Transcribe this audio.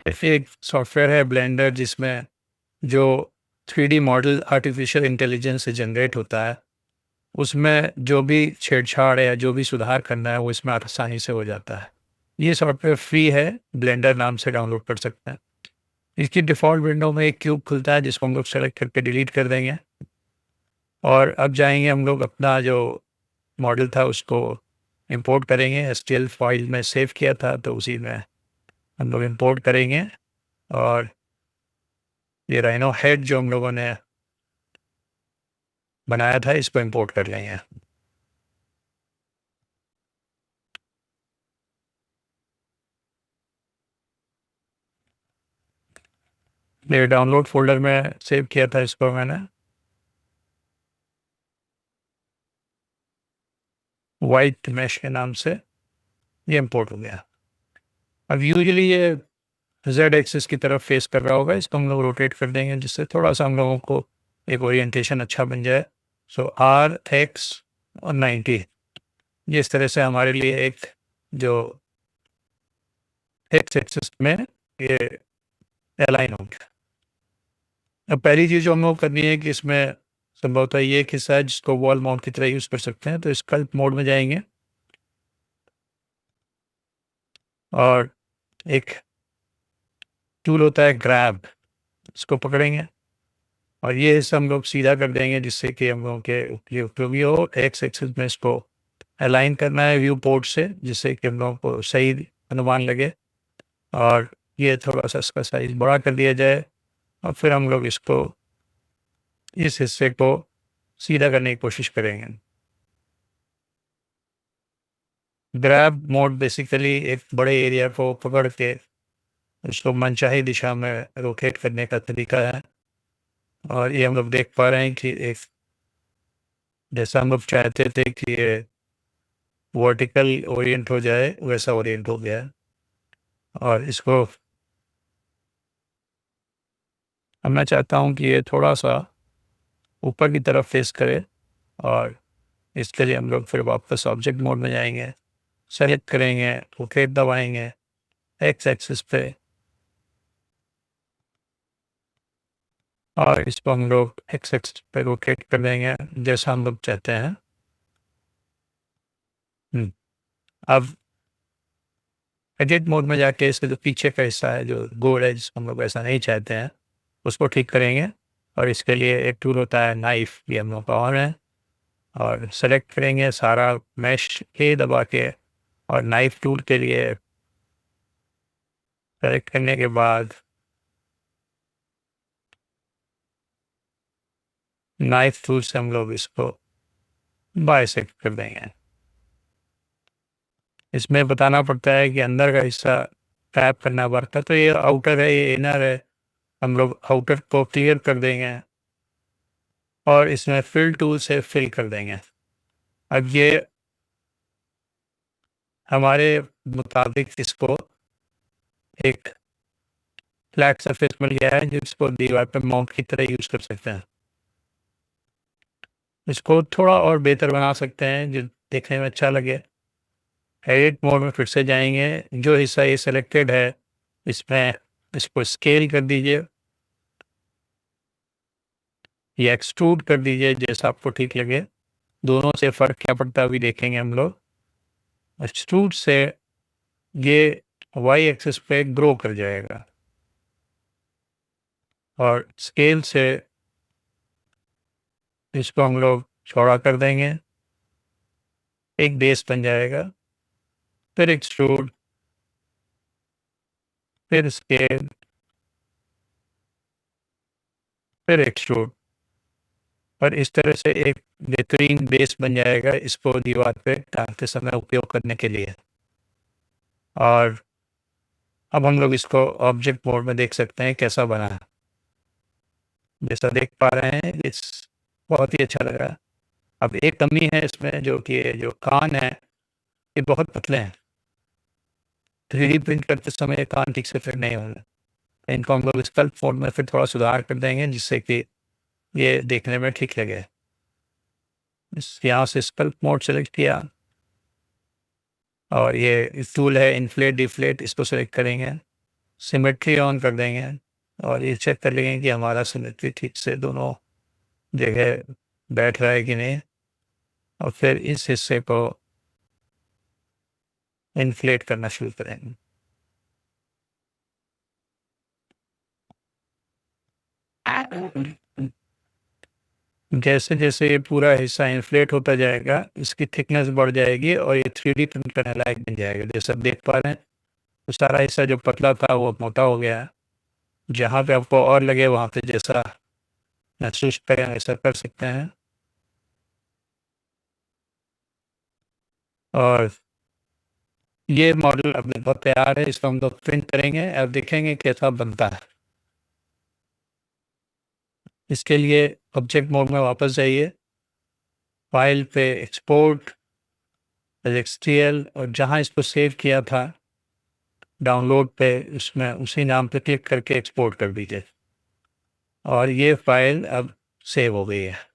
एक सॉफ्टवेयर है ब्लेंडर, जिसमें जो 3D मॉडल आर्टिफिशियल इंटेलिजेंस से जनरेट होता है, उसमें जो भी छेड़छाड़ या जो भी सुधार करना है वो इसमें आसानी से हो जाता है। ये सॉफ्टवेयर फ्री है, ब्लेंडर नाम से डाउनलोड कर सकते हैं। इसकी डिफ़ॉल्ट विंडो में एक क्यूब खुलता है जिसको हम लोग सेलेक्ट करके डिलीट कर देंगे, और अब जाएँगे हम लोग अपना जो मॉडल था उसको इंपोर्ट करेंगे। एसटीएल फाइल में सेव किया था तो उसी में हम लोग इंपोर्ट करेंगे, और ये राइनो हेड जो हम लोगों ने बनाया था इसको इंपोर्ट कर लेंगे। ये डाउनलोड फ़ोल्डर में सेव किया था इसको मैंने, वाइट मैश के नाम से। ये इंपोर्ट हो गया। अब यूजुअली ये जेड एक्सिस की तरफ फेस कर रहा होगा, इसको हम लोग रोटेट कर देंगे जिससे थोड़ा-सा हम लोगों को एक ओरिएंटेशन अच्छा बन जाए। सो आर, एक्स और 90, ये इस तरह से हमारे लिए एक जो एक्स एक्सिस में ये अलाइन हो गया। अब पहली चीज़ जो हम लोग करनी है कि इसमें संभवतः ये एक हिस्सा है जिसको वॉल माउंट की तरह यूज़ कर सकते हैं, तो स्कल्प मोड में जाएँगे और एक टूल होता है ग्रैब, इसको पकड़ेंगे और ये हिस्सा हम लोग सीधा कर देंगे जिससे कि हम लोगों के लिए उपयोगी हो। एक्स एक्सिस में इसको अलाइन करना है व्यू पोर्ट से, जिससे कि हम लोगों को सही अनुमान लगे, और ये थोड़ा-सा इसका साइज़ बड़ा कर दिया जाए, और फिर हम लोग इसको इस हिस्से को सीधा करने की कोशिश करेंगे। ग्रैब मोड बेसिकली एक बड़े एरिया को पकड़ के उसको मनचाही दिशा में रोटेट करने का तरीका है, और ये हम लोग देख पा रहे हैं कि एक जैसा हम लोग चाहते थे कि ये वर्टिकल ओरिएंट हो जाए वैसा ओरिएंट हो गया है। और इसको अब मैं चाहता हूँ कि ये थोड़ा-सा ऊपर की तरफ फेस करे, और इसके लिए हम लोग फिर वापस ऑब्जेक्ट मोड में जाएँगे, सेलेक्ट करेंगे, रोटेट दबाएँगे एक्स एक्सिस पे, और इसको हम लोग एक्स एक्सिस पे रोटेट कर देंगे जैसा हम लोग चाहते हैं। अब एडिट मोड में जाके इसके जो पीछे का हिस्सा है, जो गोल है जिसको हम लोग ऐसा नहीं चाहते हैं, उसको ठीक करेंगे, और इसके लिए एक टूल होता है नाइफ, ये हम लोग का ऑन है, और सेलेक्ट करेंगे सारा मैश ए दबा के, और नाइफ टूल के लिए सेलेक्ट करने के बाद नाइफ टूल से हम लोग इसको बाइसेक्ट कर देंगे। इसमें बताना पड़ता है कि अंदर का हिस्सा टैप करना पड़ता है, तो ये आउटर है, ये इनर है, हम लोग आउटर को क्लियर कर देंगे और इसमें फिल टूल से फिल कर देंगे। अब ये हमारे मुताबिक इसको एक फ्लैट सरफेस मिल गया है जिसको दीवार पर माउंट की तरह यूज़ कर सकते हैं। इसको थोड़ा और बेहतर बना सकते हैं जो देखने में अच्छा लगे। एडिट मोड में फिर से जाएँगे, जो हिस्सा ये सेलेक्टेड है इसमें इसको स्केल कर दीजिए या एक्सट्रूड कर दीजिए जैसा आपको ठीक लगे। दोनों से फ़र्क क्या पड़ता है अभी देखेंगे हम लोग। एक्सट्रूड से ये वाई एक्सिस पे ग्रो कर जाएगा, और स्केल से इसको हम लोग चौड़ा कर देंगे, एक बेस बन जाएगा। फिर एक्सट्रूड, फिर स्केल, फिर एक्सट्रूड, और इस तरह से एक बेहतरीन बेस बन जाएगा इसको दीवार पे टाँगते समय उपयोग करने के लिए। और अब हम लोग इसको ऑब्जेक्ट मोड में देख सकते हैं कैसा बना है। जैसा देख पा रहे हैं इस बहुत ही अच्छा लग रहा है। अब एक कमी है इसमें, जो कि ये जो कान है ये बहुत पतले हैं। 3D प्रिंट करते समय ये कान ठीक से फिट नहीं हो रहे। इनको हम लोग स्कल्प मोड में फिर थोड़ा सुधार कर देंगे जिससे कि ये देखने में ठीक लगे। इस यहाँ से स्कल्प मोड सेलेक्ट किया, और ये टूल है इन्फ्लेट डिफ्लेट, इसको सेलेक्ट करेंगे। सिमेट्री ऑन कर देंगे और ये चेक कर लेंगे कि हमारा सिमेट्री ठीक से दोनों जगह बैठ रहा है कि नहीं, और फिर इस हिस्से को इन्फ्लेट करना शुरू करेंगे। जैसे जैसे ये पूरा हिस्सा इन्फ्लेट होता जाएगा, इसकी थिकनेस बढ़ जाएगी और ये 3D प्रिंट करने लायक बन जाएगा। जैसे आप देख पा रहे हैं, तो सारा हिस्सा जो पतला था वो मोटा हो गया है। जहाँ पे आपको और लगे वहाँ पे जैसा महसूस करें ऐसा कर सकते हैं। और ये मॉडल अब लगभग तैयार है, इसको हम लोग प्रिंट करेंगे और देखेंगे कैसा बनता है। इसके लिए ऑब्जेक्ट मोड में वापस जाइए, फाइल पे एक्सपोर्ट एल और जहाँ इसको सेव किया था डाउनलोड पे, उसमें उसी नाम पे क्लिक करके एक्सपोर्ट कर दीजिए और ये फाइल अब सेव हो गई है।